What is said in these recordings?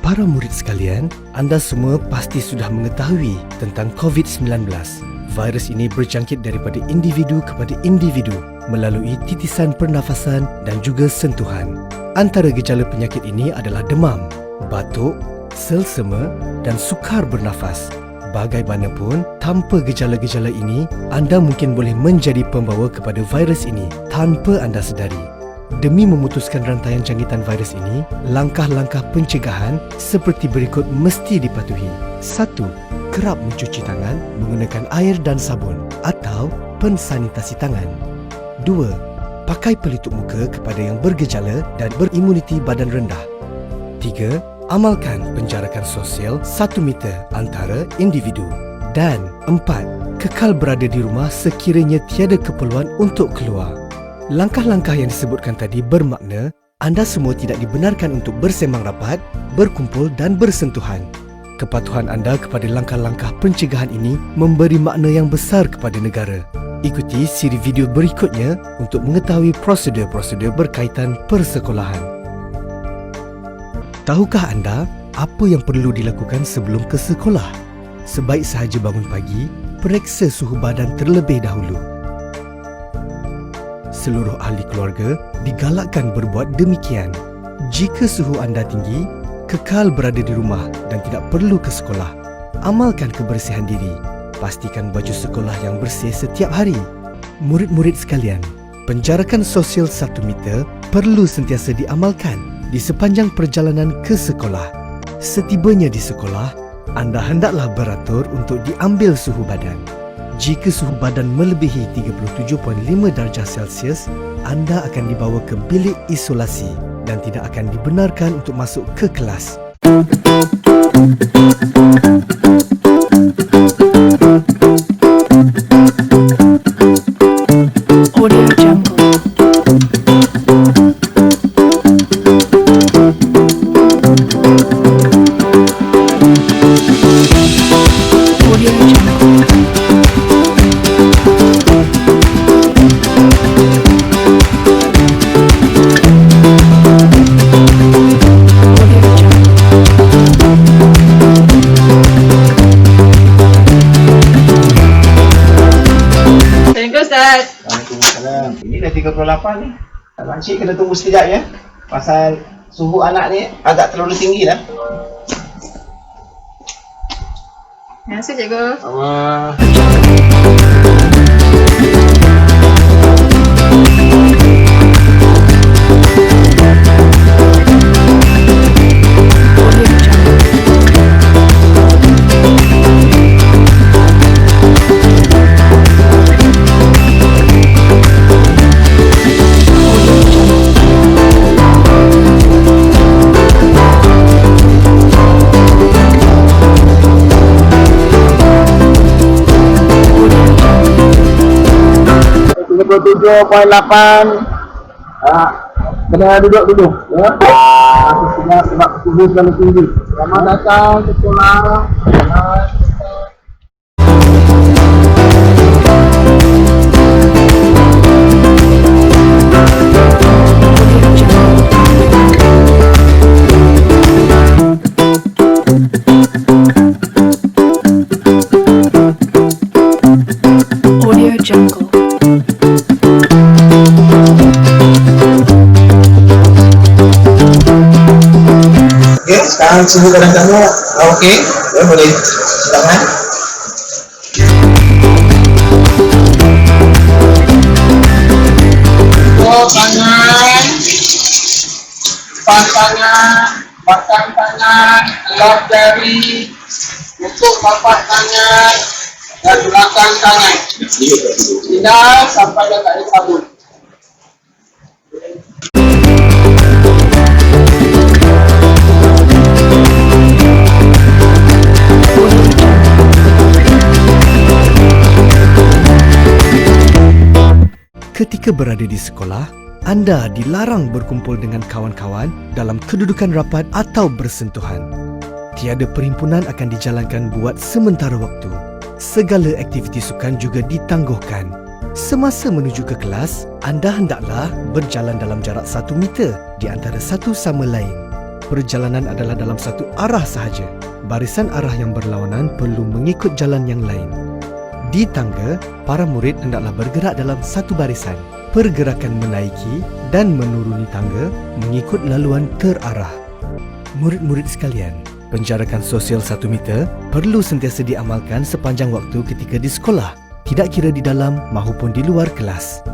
Para murid sekalian, anda semua pasti sudah mengetahui tentang COVID-19. Virus ini berjangkit daripada individu kepada individu melalui titisan pernafasan dan juga sentuhan. Antara gejala penyakit ini adalah demam, batuk, selsema dan sukar bernafas. Bagaimanapun, tanpa gejala-gejala ini, anda mungkin boleh menjadi pembawa kepada virus ini tanpa anda sedari. Demi memutuskan rantaian jangkitan virus ini, langkah-langkah pencegahan seperti berikut mesti dipatuhi. 1. Kerap mencuci tangan menggunakan air dan sabun atau pensanitasi tangan. 2. Pakai pelitup muka kepada yang bergejala dan berimuniti badan rendah. 3. Amalkan penjarakan sosial 1 meter antara individu. Dan 4. Kekal berada di rumah sekiranya tiada keperluan untuk keluar. Langkah-langkah yang disebutkan tadi bermakna anda semua tidak dibenarkan untuk bersembang rapat, berkumpul dan bersentuhan. Kepatuhan anda kepada langkah-langkah pencegahan ini memberi makna yang besar kepada negara. Ikuti siri video berikutnya untuk mengetahui prosedur-prosedur berkaitan persekolahan. Tahukah anda apa yang perlu dilakukan sebelum ke sekolah? Sebaik sahaja bangun pagi, periksa suhu badan terlebih dahulu. Seluruh ahli keluarga digalakkan berbuat demikian. Jika suhu anda tinggi, kekal berada di rumah dan tidak perlu ke sekolah. Amalkan kebersihan diri. Pastikan baju sekolah yang bersih setiap hari. Murid-murid sekalian, penjarakan sosial 1 meter perlu sentiasa diamalkan di sepanjang perjalanan ke sekolah. Setibanya di sekolah, anda hendaklah beratur untuk diambil suhu badan. Jika suhu badan melebihi 37.5 darjah Celsius, anda akan dibawa ke bilik isolasi dan tidak akan dibenarkan untuk masuk ke kelas. Audio Jungle. Audio Jungle. Waalaikumsalam. Ini dah 38 ni. Makcik kena tunggu sekejap ya. Pasal suhu anak ni agak terlalu tinggi dah. Terima kasih cikgu. Allah. .8 kena duduk dulu ya. Sebab suhu terlalu tinggi. Selamat datang ke sekolah. Audio Jungle. Sekarang suhu badan kamu okey, ya, boleh silakan. Tangan, pasang tangan, elap jari, untuk tapak tangan dan belakang tangan. Tidak sampai dah tak ada sabun. Ketika berada di sekolah, anda dilarang berkumpul dengan kawan-kawan dalam kedudukan rapat atau bersentuhan. Tiada perhimpunan akan dijalankan buat sementara waktu. Segala aktiviti sukan juga ditangguhkan. Semasa menuju ke kelas, anda hendaklah berjalan dalam jarak 1 meter di antara satu sama lain. Perjalanan adalah dalam satu arah sahaja. Barisan arah yang berlawanan perlu mengikut jalan yang lain. Di tangga, para murid hendaklah bergerak dalam satu barisan. Pergerakan menaiki dan menuruni tangga mengikut laluan terarah. Murid-murid sekalian, penjarakan sosial 1 meter perlu sentiasa diamalkan sepanjang waktu ketika di sekolah, tidak kira di dalam maupun di luar kelas.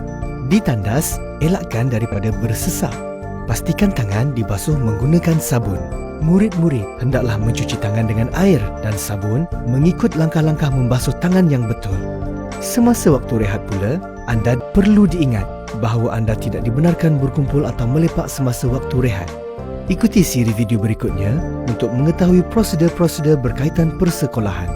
Di tandas, elakkan daripada bersesak. Pastikan tangan dibasuh menggunakan sabun. Murid-murid hendaklah mencuci tangan dengan air dan sabun mengikut langkah-langkah membasuh tangan yang betul. Semasa waktu rehat pula, anda perlu diingat bahawa anda tidak dibenarkan berkumpul atau melepak semasa waktu rehat. Ikuti siri video berikutnya untuk mengetahui prosedur-prosedur berkaitan persekolahan.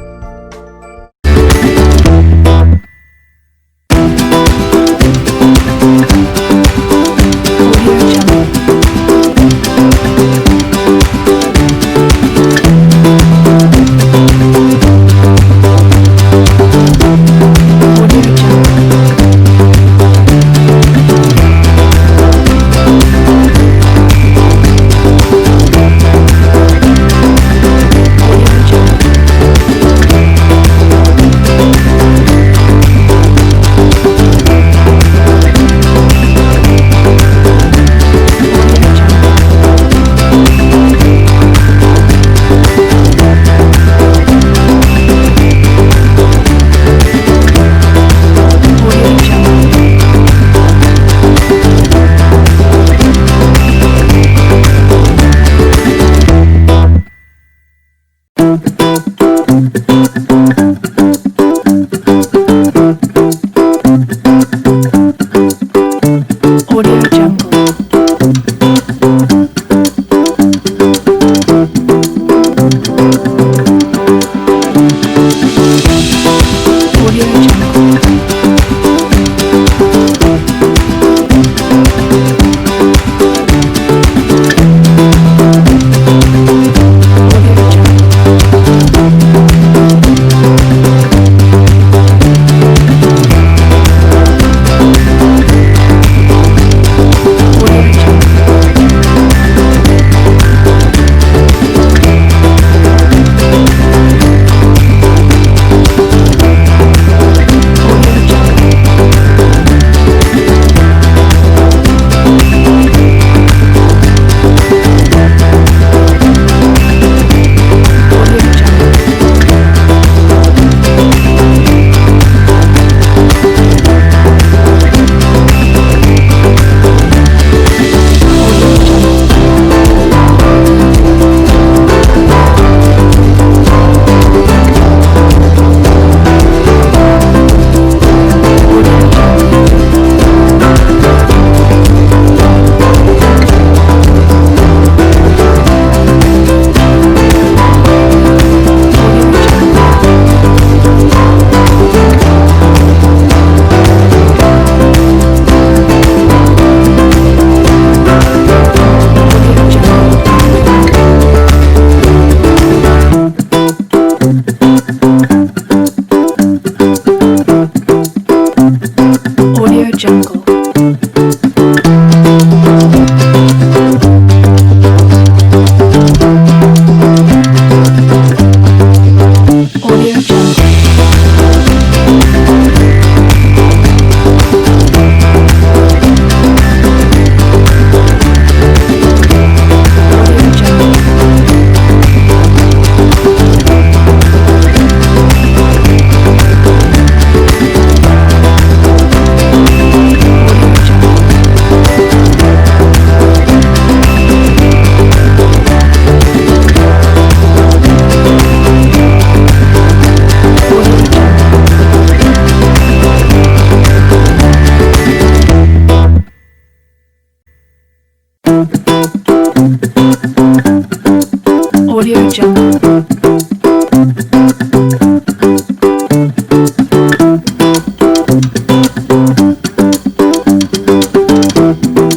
Audio Jungle.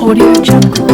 Audio Jungle.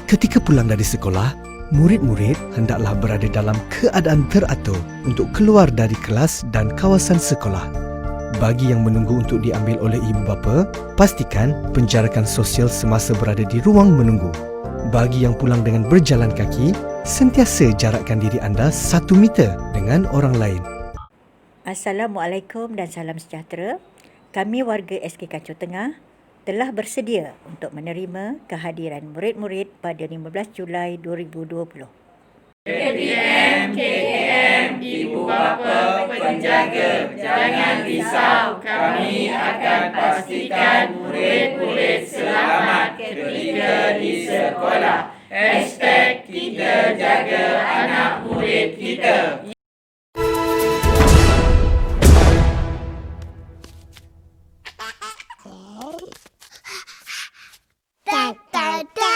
Ketika pulang dari sekolah, murid-murid hendaklah berada dalam keadaan teratur untuk keluar dari kelas dan kawasan sekolah. Bagi yang menunggu untuk diambil oleh ibu bapa, pastikan penjarakan sosial semasa berada di ruang menunggu. Bagi yang pulang dengan berjalan kaki, sentiasa jarakkan diri anda 1 meter dengan orang lain. Assalamualaikum dan salam sejahtera. Kami warga SK Kacau Tengah telah bersedia untuk menerima kehadiran murid-murid pada 15 Julai 2020. KPM, ibu bapa, penjaga, jangan risau. Kami akan pastikan murid-murid selamat ketika di sekolah. #kita jaga anak murid kita. Da da da.